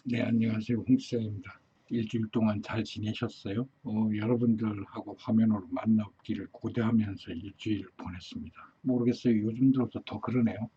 네, 안녕하세요. 홍수영입니다. 일주일 동안 잘 지내셨어요? 여러분들하고 화면으로 만나기를 고대하면서 일주일 보냈습니다. 모르겠어요. 요즘 들어서 더 그러네요.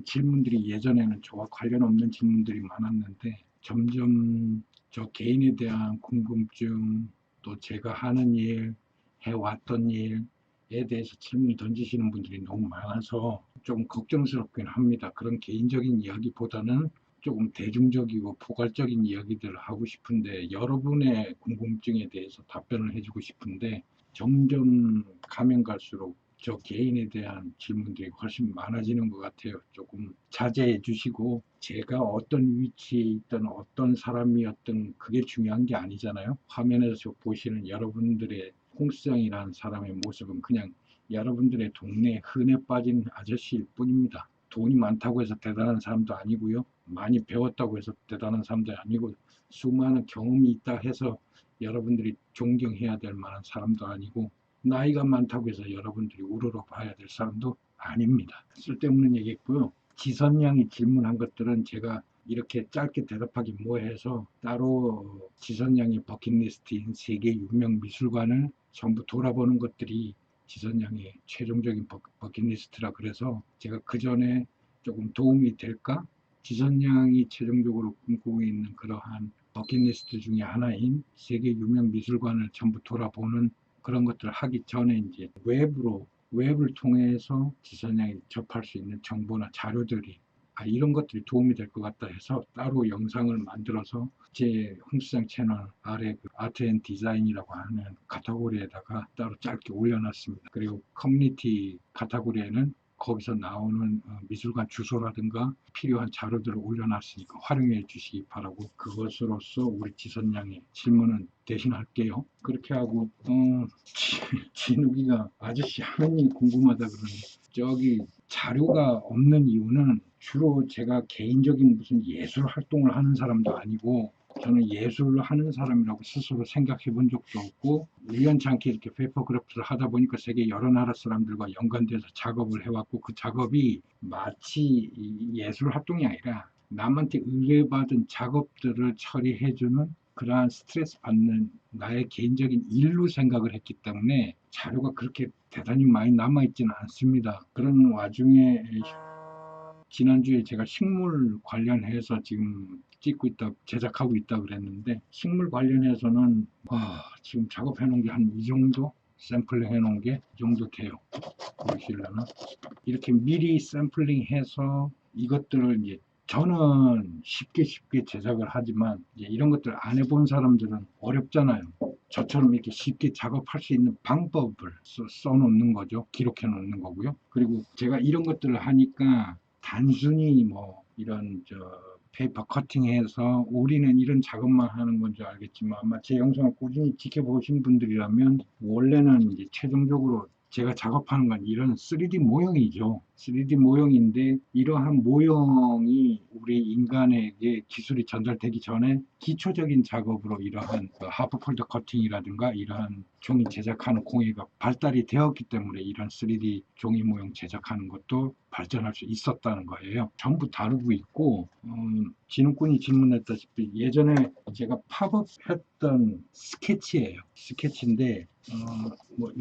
질문들이 예전에는 저와 관련 없는 질문들이 많았는데 점점 저 개인에 대한 궁금증, 또 제가 하는 일, 해왔던 일에 대해서 질문 던지시는 분들이 너무 많아서 좀 걱정스럽긴 합니다. 그런 개인적인 이야기보다는 조금 대중적이고 포괄적인 이야기들을 하고 싶은데 여러분의 궁금증에 대해서 답변을 해주고 싶은데 점점 가면 갈수록 저 개인에 대한 질문들이 훨씬 많아지는 것 같아요. 조금 자제해 주시고 제가 어떤 위치에 있던 어떤 사람이었던 그게 중요한 게 아니잖아요. 화면에서 보시는 여러분들의 홍수영이라는 사람의 모습은 그냥 여러분들의 동네 흔해 빠진 아저씨일 뿐입니다. 돈이 많다고 해서 대단한 사람도 아니고요. 많이 배웠다고 해서 대단한 사람도 아니고 수많은 경험이 있다 해서 여러분들이 존경해야 될 만한 사람도 아니고 나이가 많다고 해서 여러분들이 우러러 봐야 될 사람도 아닙니다. 쓸데없는 얘기했고요. 지선 양이 질문한 것들은 제가 이렇게 짧게 대답하기 뭐해서 따로 지선 양의 버킷리스트인 세계 유명 미술관을 전부 돌아보는 것들이 지선 양의 최종적인 버킷리스트라 그래서 제가 그 전에 조금 도움이 될까? 지선 양이 최종적으로 꿈꾸고 있는 그러한 버킷리스트 중에 하나인 세계 유명 미술관을 전부 돌아보는 그런 것들을 하기 전에 이제 웹을 통해서 지선 양이 접할 수 있는 정보나 자료들이 이런 것들이 도움이 될 것 같다 해서 따로 영상을 만들어서 제 홍수장 채널 아래 그 아트 앤 디자인이라고 하는 카테고리에다가 따로 짧게 올려놨습니다. 그리고 커뮤니티 카테고리에는 거기서 나오는 미술관 주소라든가 필요한 자료들을 올려놨으니까 활용해 주시기 바라고 그것으로서 우리 지선 양의 질문은 대신할게요. 그렇게 하고 진욱이가 아저씨 하는 일 궁금하다 그러는데 저기 자료가 없는 이유는 주로 제가 개인적인 무슨 예술 활동을 하는 사람도 아니고 저는 예술을 하는 사람이라고 스스로 생각해 본 적도 없고 우연치 않게 이렇게 페이퍼크래프트를 하다 보니까 세계 여러 나라 사람들과 연관돼서 작업을 해왔고 그 작업이 마치 예술 활동이 아니라 남한테 의뢰받은 작업들을 처리해주는 그러한 스트레스 받는 나의 개인적인 일로 생각을 했기 때문에 자료가 그렇게 대단히 많이 남아있지는 않습니다. 그런 와중에 지난주에 제가 식물 관련해서 지금 찍고 있다, 제작하고 있다 그랬는데 식물 관련해서는 지금 작업해 놓은 게 한 이 정도? 샘플링 해 놓은 게 이 정도 돼요. 보이시려나? 이렇게 미리 샘플링해서 이것들을 이제 저는 쉽게 제작을 하지만 이제 이런 것들 안 해본 사람들은 어렵잖아요. 저처럼 이렇게 쉽게 작업할 수 있는 방법을 써놓는 거죠. 기록해 놓는 거고요. 그리고 제가 이런 것들을 하니까 단순히 뭐 이런 페이퍼 커팅해서 우리는 이런 작업만 하는 건 줄 알겠지만 아마 제 영상을 꾸준히 지켜보신 분들이라면 원래는 이제 최종적으로 제가 작업하는 건 이런 3D 모형이죠. 3D 모형인데 이러한 모형이 우리 인간에게 기술이 전달되기 전에 기초적인 작업으로 이러한 하프 폴더 커팅이라든가 이러한 종이 제작하는 공예가 발달이 되었기 때문에 이런 3D 종이 모형 제작하는 것도 발전할 수 있었다는 거예요. 전부 다루고 있고 진욱군이 질문했다시피 예전에 제가 팝업 했던 스케치예요. 스케치인데 뭐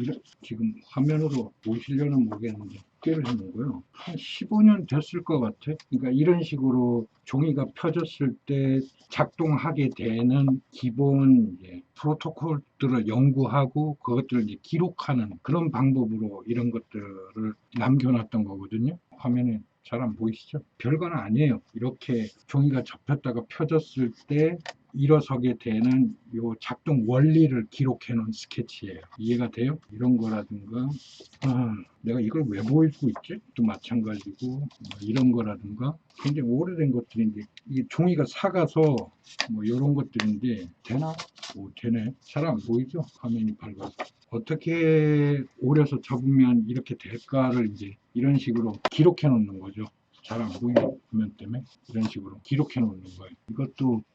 지금 화면으로 보시려는 모르겠는데 를 해놓은 거예요. 한 15년 됐을 것 같아. 그러니까 이런 식으로 종이가 펴졌을 때 작동하게 되는 기본 프로토콜들을 연구하고 그것들을 이제 기록하는 그런 방법으로 이런 것들을 남겨놨던 거거든요. 화면에 잘 안 보이시죠? 별건 아니에요. 이렇게 종이가 접혔다가 펴졌을 때 일어서게 되는 요 작동 원리를 기록해 놓은 스케치예요. 이해가 돼요? 이런 거라든가 내가 이걸 왜 보여주고 있지? 또 마찬가지고 뭐 이런 거라든가 굉장히 오래된 것들인데 이게 종이가 삭아서 뭐 이런 것들인데 되나? 오, 되네. 잘 안 보이죠? 화면이 밝아서. 어떻게 오려서 접으면 이렇게 될까를 이제 이런 식으로 기록해 놓는 거죠. 잘 안 보이는 화면 때문에 이런 식으로 기록해 놓는 거예요.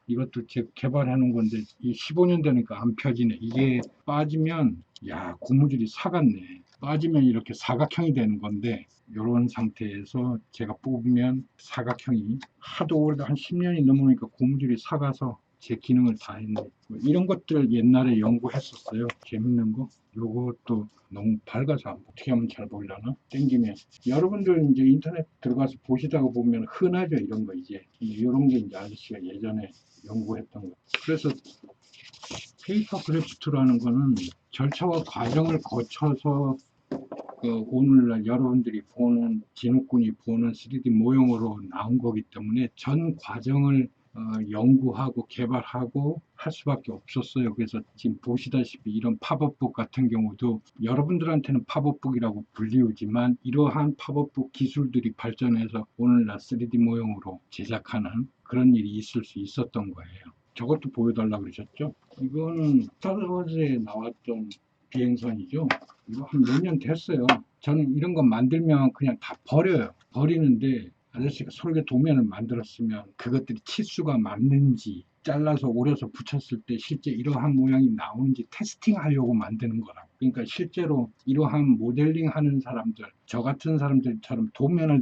이것도 제가 개발해 놓은 건데 이 15년 되니까 안 펴지네. 이게 빠지면 야 고무줄이 삭았네. 빠지면 이렇게 사각형이 되는 건데 이런 상태에서 제가 뽑으면 사각형이 하도 오래도 한 10년이 넘으니까 고무줄이 삭아서 제 기능을 다 했네. 뭐 이런 것들 옛날에 연구했었어요. 재밌는 거. 요것도 너무 밝아서 어떻게 하면 잘 보이려나? 땡기면. 여러분들 이제 인터넷 들어가서 보시다가 보면 흔하죠, 이런 거 이제. 이런 게 이제 아저씨가 예전에 연구했던 거. 그래서 페이퍼 크래프트라는 거는 절차와 과정을 거쳐서 오늘날 여러분들이 보는 진욱군이 보는 3D 모형으로 나온 거기 때문에 전 과정을 연구하고 개발하고 할 수밖에 없었어요. 그래서 지금 보시다시피 이런 팝업북 같은 경우도 여러분들한테는 팝업북이라고 불리우지만 이러한 팝업북 기술들이 발전해서 오늘날 3D 모형으로 제작하는 그런 일이 있을 수 있었던 거예요. 저것도 보여달라고 그러셨죠? 이거는 스타워즈에 나왔던 비행선이죠. 이거 한 몇 년 됐어요. 저는 이런 거 만들면 그냥 다 버려요. 버리는데 아저씨가 설계 도면을 만들었으면 그것들이 치수가 맞는지 잘라서 오려서 붙였을 때 실제 이러한 모양이 나오는지 테스팅하려고 만드는 거라고. 그러니까 실제로 이러한 모델링 하는 사람들, 저 같은 사람들처럼 도면을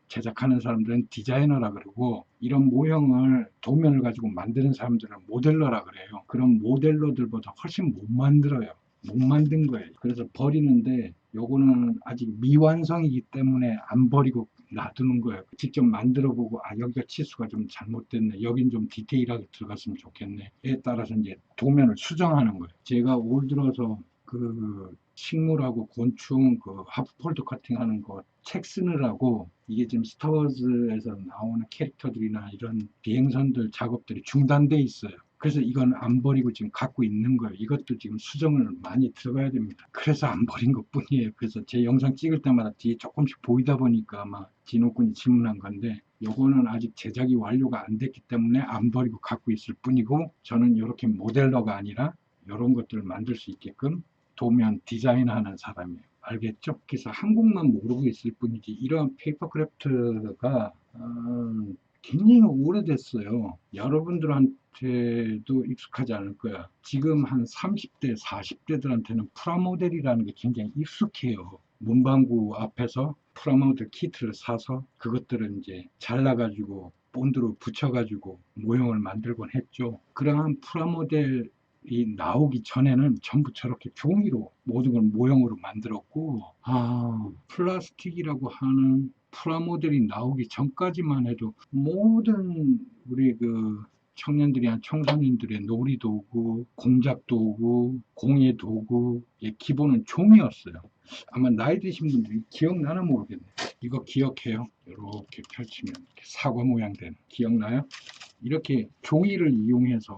제작하는 사람들은 디자이너라 그러고 이런 모형을 도면을 가지고 만드는 사람들은 모델러라 그래요. 그런 모델러들보다 훨씬 못 만들어요. 못 만든 거예요. 그래서 버리는데 요거는 아직 미완성이기 때문에 안 버리고 놔두는 거예요. 직접 만들어 보고 여기가 치수가 좀 잘못됐네. 여긴 좀 디테일하게 들어갔으면 좋겠네. 에 따라서 이제 도면을 수정하는 거예요. 제가 올 들어서 그 식물하고 곤충 그 하프폴드 커팅하는 거 책 쓰느라고 이게 지금 스타워즈에서 나오는 캐릭터들이나 이런 비행선들 작업들이 중단돼 있어요. 그래서 이건 안 버리고 지금 갖고 있는 거예요. 이것도 지금 수정을 많이 들어가야 됩니다. 그래서 안 버린 것 뿐이에요. 그래서 제 영상 찍을 때마다 뒤에 조금씩 보이다 보니까 아마 진호군이 질문한 건데 요거는 아직 제작이 완료가 안 됐기 때문에 안 버리고 갖고 있을 뿐이고 저는 이렇게 모델러가 아니라 이런 것들을 만들 수 있게끔 도면 디자인하는 사람이에요. 알겠죠? 그래서 한국만 모르고 있을 뿐이지 이러한 페이퍼 크래프트가 굉장히 오래됐어요. 여러분들한테도 익숙하지 않을 거야. 지금 한 30대, 40대들한테는 프라모델이라는 게 굉장히 익숙해요. 문방구 앞에서 프라모델 키트를 사서 그것들을 이제 잘라가지고 본드로 붙여가지고 모형을 만들곤 했죠. 그러한 프라모델 이 나오기 전에는 전부 저렇게 종이로 모든 걸 모형으로 만들었고 플라스틱이라고 하는 프라모델이 나오기 전까지만 해도 모든 우리 그 청년들이 청소년들의 놀이도구, 공작도구, 공예도구 기본은 종이었어요. 아마 나이 드신 분들이 기억나나 모르겠네. 이거 기억해요? 이렇게 펼치면 이렇게 사과 모양 된 기억나요? 이렇게 종이를 이용해서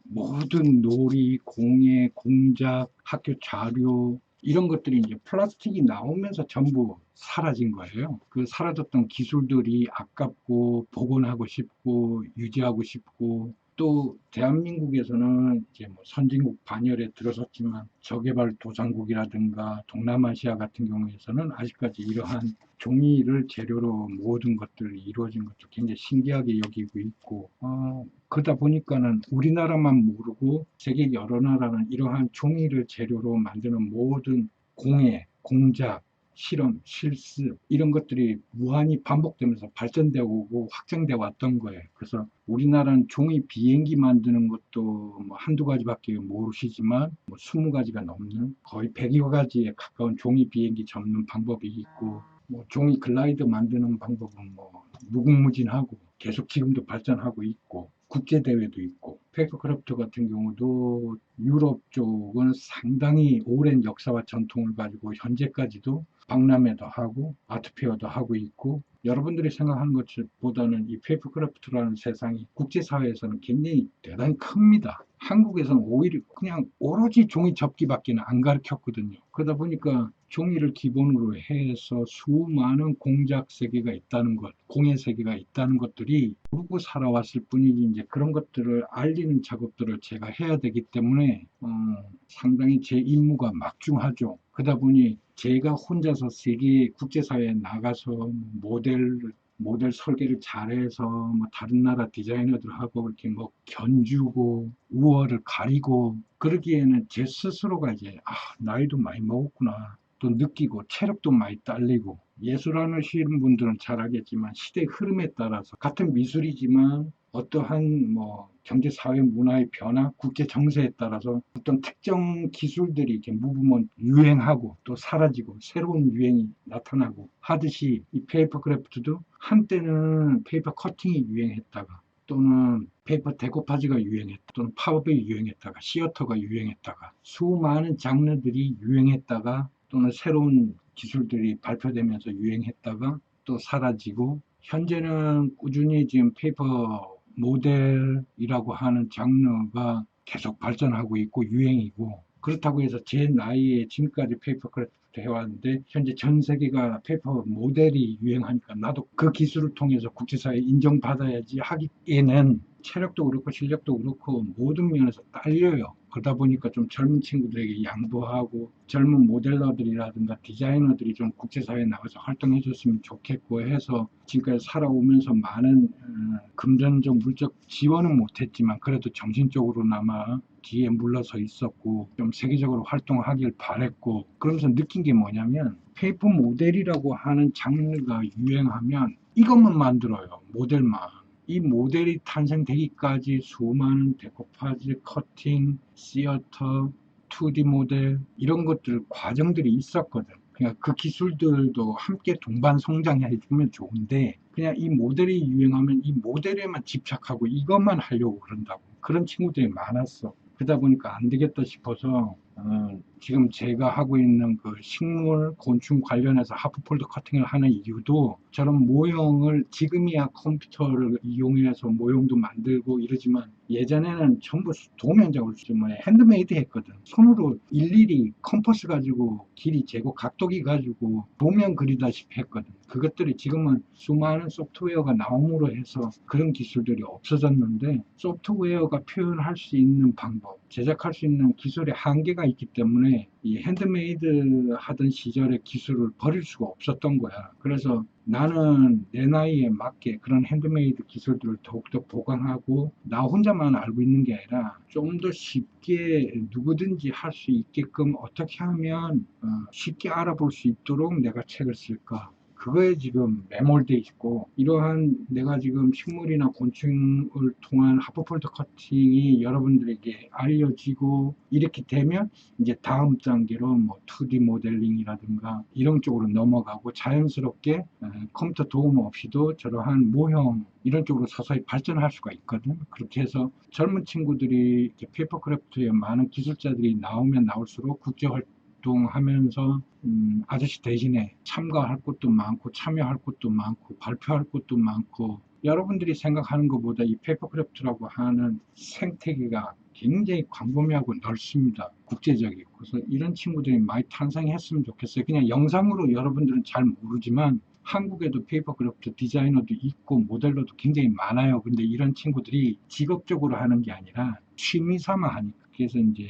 모든 놀이, 공예, 공작, 학교 자료 이런 것들이 이제 플라스틱이 나오면서 전부 사라진 거예요. 그 사라졌던 기술들이 아깝고 복원하고 싶고 유지하고 싶고 또 대한민국에서는 이제 뭐 선진국 반열에 들어섰지만 저개발 도상국이라든가 동남아시아 같은 경우에서는 아직까지 이러한 종이를 재료로 모든 것들이 이루어진 것도 굉장히 신기하게 여기고 있고 그러다 보니까는 우리나라만 모르고 세계 여러 나라는 이러한 종이를 재료로 만드는 모든 공예, 공작, 실험, 실습 이런 것들이 무한히 반복되면서 발전되어 오고 확장되어 왔던 거예요. 그래서 우리나라는 종이 비행기 만드는 것도 뭐 한두 가지밖에 모르시지만 뭐 20가지가 넘는 거의 100여 가지에 가까운 종이 비행기 접는 방법이 있고 뭐 종이 글라이더 만드는 방법은 뭐 무궁무진하고 계속 지금도 발전하고 있고 국제대회도 있고 페이퍼크래프트 같은 경우도 유럽 쪽은 상당히 오랜 역사와 전통을 가지고 현재까지도 박람회도 하고 아트페어도 하고 있고 여러분들이 생각하는 것보다는 이 페이퍼크래프트라는 세상이 국제사회에서는 굉장히 대단히 큽니다. 한국에서는 오히려 그냥 오로지 종이 접기밖에 안 가르쳤거든요. 그러다 보니까 종이를 기본으로 해서 수많은 공작 세계가 있다는 것, 공예 세계가 있다는 것들이 모르고 살아왔을 뿐이지 이제 그런 것들을 알리는 작업들을 제가 해야 되기 때문에 상당히 제 임무가 막중하죠. 그러다 보니 제가 혼자서 세계 국제사회에 나가서 모델 설계를 잘해서 뭐 다른 나라 디자이너들하고 이렇게 뭐 견주고 우월을 가리고 그러기에는 제 스스로가 이제 나이도 많이 먹었구나. 또 느끼고 체력도 많이 딸리고 예술하시는 분들은 잘 알겠지만 시대의 흐름에 따라서 같은 미술이지만 어떠한 뭐 경제, 사회, 문화의 변화, 국제 정세에 따라서 어떤 특정 기술들이 이렇게 무브먼트 유행하고 또 사라지고 새로운 유행이 나타나고 하듯이 이 페이퍼 크래프트도 한때는 페이퍼 커팅이 유행했다가 또는 페이퍼 데코파지가 유행했다 또는 파워백이 유행했다가 시어터가 유행했다가 수많은 장르들이 유행했다가 또는 새로운 기술들이 발표되면서 유행했다가 또 사라지고 현재는 꾸준히 지금 페이퍼 모델이라고 하는 장르가 계속 발전하고 있고 유행이고 그렇다고 해서 제 나이에 지금까지 페이퍼 크래프트 해왔는데 현재 전 세계가 페이퍼 모델이 유행하니까 나도 그 기술을 통해서 국제사회에 인정받아야지 하기에는 체력도 그렇고 실력도 그렇고 모든 면에서 딸려요. 그러다 보니까 좀 젊은 친구들에게 양보하고 젊은 모델러들이라든가 디자이너들이 좀 국제사회에 나가서 활동해 줬으면 좋겠고 해서 지금까지 살아오면서 많은 금전적 물적 지원은 못했지만 그래도 정신적으로나마 뒤에 물러서 있었고 좀 세계적으로 활동하길 바랬고 그러면서 느낀 게 뭐냐면 페이퍼 모델이라고 하는 장르가 유행하면 이것만 만들어요. 모델만. 이 모델이 탄생되기까지 수많은 데코파지, 커팅, 시어터, 2D 모델 이런 것들 과정들이 있었거든. 그러니까 그 기술들도 함께 동반 성장해 주면 좋은데 그냥 이 모델이 유행하면 이 모델에만 집착하고 이것만 하려고 그런다고. 그런 친구들이 많았어. 그러다 보니까 안 되겠다 싶어서 지금 제가 하고 있는 그 식물, 곤충 관련해서 하프폴더 커팅을 하는 이유도 저런 모형을 지금이야 컴퓨터를 이용해서 모형도 만들고 이러지만 예전에는 전부 도면적으로 뭐 핸드메이드 했거든. 손으로 일일이 컴퍼스 가지고 길이 재고 각도기 가지고 도면 그리다시피 했거든. 그것들이 지금은 수많은 소프트웨어가 나옴으로 해서 그런 기술들이 없어졌는데 소프트웨어가 표현할 수 있는 방법, 제작할 수 있는 기술의 한계가 있기 때문에 이 핸드메이드 하던 시절의 기술을 버릴 수가 없었던 거야. 그래서 나는 내 나이에 맞게 그런 핸드메이드 기술들을 더욱더 보강하고 나 혼자만 알고 있는 게 아니라 좀 더 쉽게 누구든지 할 수 있게끔 어떻게 하면 쉽게 알아볼 수 있도록 내가 책을 쓸까. 그거에 지금 매몰돼 있고 이러한 내가 지금 식물이나 곤충을 통한 하프폴더 커팅이 여러분들에게 알려지고 이렇게 되면 이제 다음 단계로 뭐 2D 모델링이라든가 이런 쪽으로 넘어가고 자연스럽게 컴퓨터 도움 없이도 저러한 모형 이런 쪽으로 서서히 발전할 수가 있거든. 그렇게 해서 젊은 친구들이 페이퍼 크래프트에 많은 기술자들이 나오면 나올수록 국제 활동하면서 아저씨 대신에 참가할 것도 많고 참여할 것도 많고 발표할 것도 많고 여러분들이 생각하는 것보다 이 페이퍼크래프트라고 하는 생태계가 굉장히 광범위하고 넓습니다. 국제적이고. 그래서 이런 친구들이 많이 탄생했으면 좋겠어요. 그냥 영상으로 여러분들은 잘 모르지만 한국에도 페이퍼크래프트 디자이너도 있고 모델러도 굉장히 많아요. 근데 이런 친구들이 직업적으로 하는 게 아니라 취미 삼아 하니까. 그래서 이제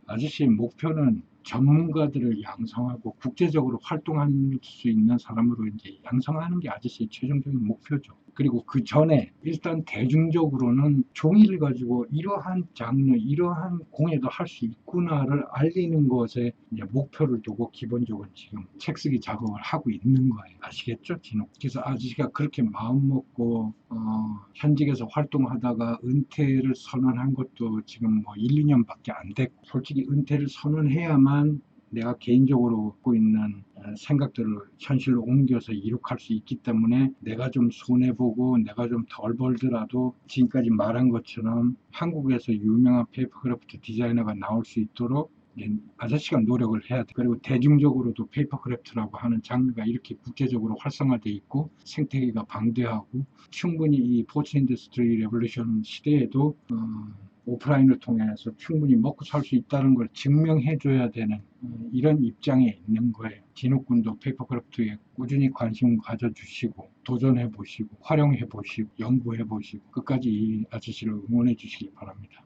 아저씨의 목표는 전문가들을 양성하고 국제적으로 활동할 수 있는 사람으로 이제 양성하는 게 아저씨의 최종적인 목표죠. 그리고 그 전에 일단 대중적으로는 종이를 가지고 이러한 장르, 이러한 공예도 할 수 있구나를 알리는 것에 이제 목표를 두고 기본적으로 지금 책 쓰기 작업을 하고 있는 거예요. 아시겠죠? 진호. 그래서 아저씨가 그렇게 마음 먹고 현직에서 활동하다가 은퇴를 선언한 것도 지금 뭐 1, 2년밖에 안 됐고 솔직히 은퇴를 선언해야만 내가 개인적으로 갖고 있는 생각들을 현실로 옮겨서 이룩할 수 있기 때문에 내가 좀 손해보고 내가 좀 덜 벌더라도 지금까지 말한 것처럼 한국에서 유명한 페이퍼크래프트 디자이너가 나올 수 있도록 아저씨가 노력을 해야 돼. 그리고 대중적으로도 페이퍼크래프트라고 하는 장르가 이렇게 국제적으로 활성화되어 있고 생태계가 방대하고 충분히 이 포츠 인더스트리 레볼루션 시대에도 오프라인을 통해서 충분히 먹고 살 수 있다는 걸 증명해 줘야 되는 이런 입장에 있는 거예요. 진욱군도 페이퍼크래프트에 꾸준히 관심 가져주시고 도전해 보시고 활용해 보시고 연구해 보시고 끝까지 이 아저씨를 응원해 주시기 바랍니다.